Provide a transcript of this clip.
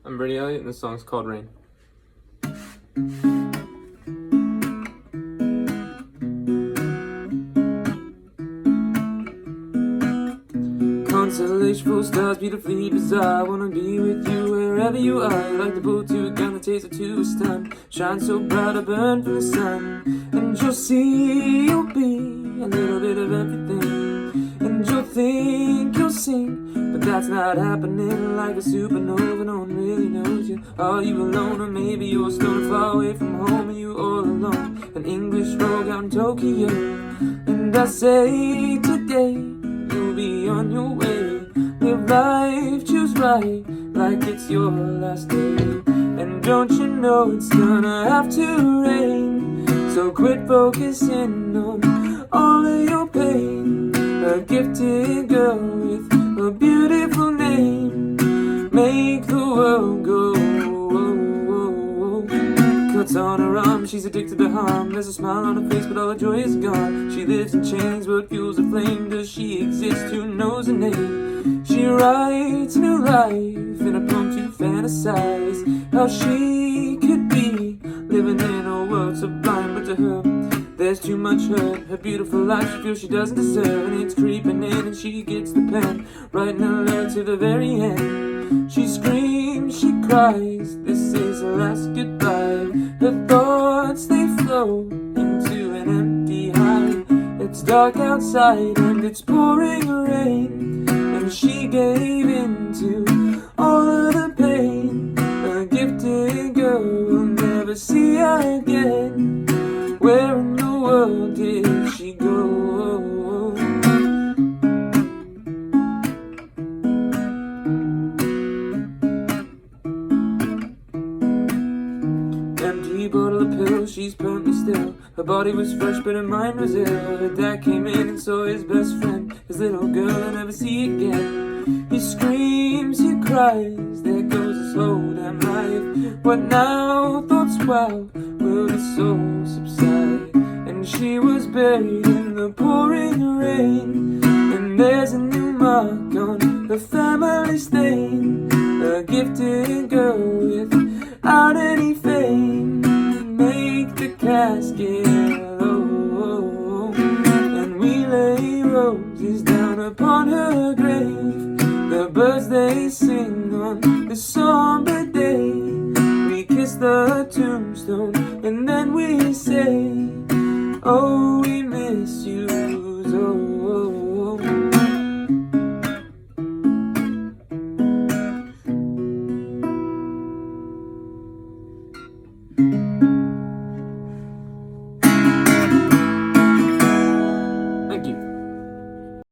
I'm Brady, Elliott, and this song's called Rain. Constellation full of stars, beautifully bizarre. I wanna be with you wherever you are. Like the boat to a gun, the taste of two is time. Shine so bright, I burn from the sun. And you'll see, you'll be a little bit of everything. And you'll think you'll sing, but that's not happening. Like a supernova, no one really knows you. Are you alone, or maybe you're still far away from home? And you all alone, an English rogue out in Tokyo. And I say today, you'll be on your way. Live life, choose right, like it's your last day. And don't you know it's gonna have to rain? So quit focusing on all of your pain. A gifted girl with a beautiful name, make the world go. Cuts on her arm, she's addicted to harm. There's a smile on her face, but all her joy is gone. She lives in chains, but fuels her flame. Does she exist? Who knows her name? She writes new life in a poem to fantasize how she could be living in a world sublime. But to her, there's too much hurt. Her beautiful life she feels she doesn't deserve, and it's creeping in, and she gets the pen, writing a letter to the very end. She screams, she cries, this is her last goodbye. Her thoughts, they flow into an empty high. It's dark outside and it's pouring rain, and she gave in to all of the pain. A gifted girl we'll never see again. Where in the world did she go? Empty bottle of pills, she's permanently still. Her body was fresh, but her mind was ill. Her dad came in and saw his best friend, his little girl I'll never see again. He screams, he cries, there goes his whole damn life. What now? Thoughts wild, will the soul subside? And she was buried in the pouring rain, and there's a new mark on the family stain. A gifted girl without any fame, make the casket low, and we lay roses down upon her grave. The birds they sing on this somber day. We kiss the tombstone and then we say, oh,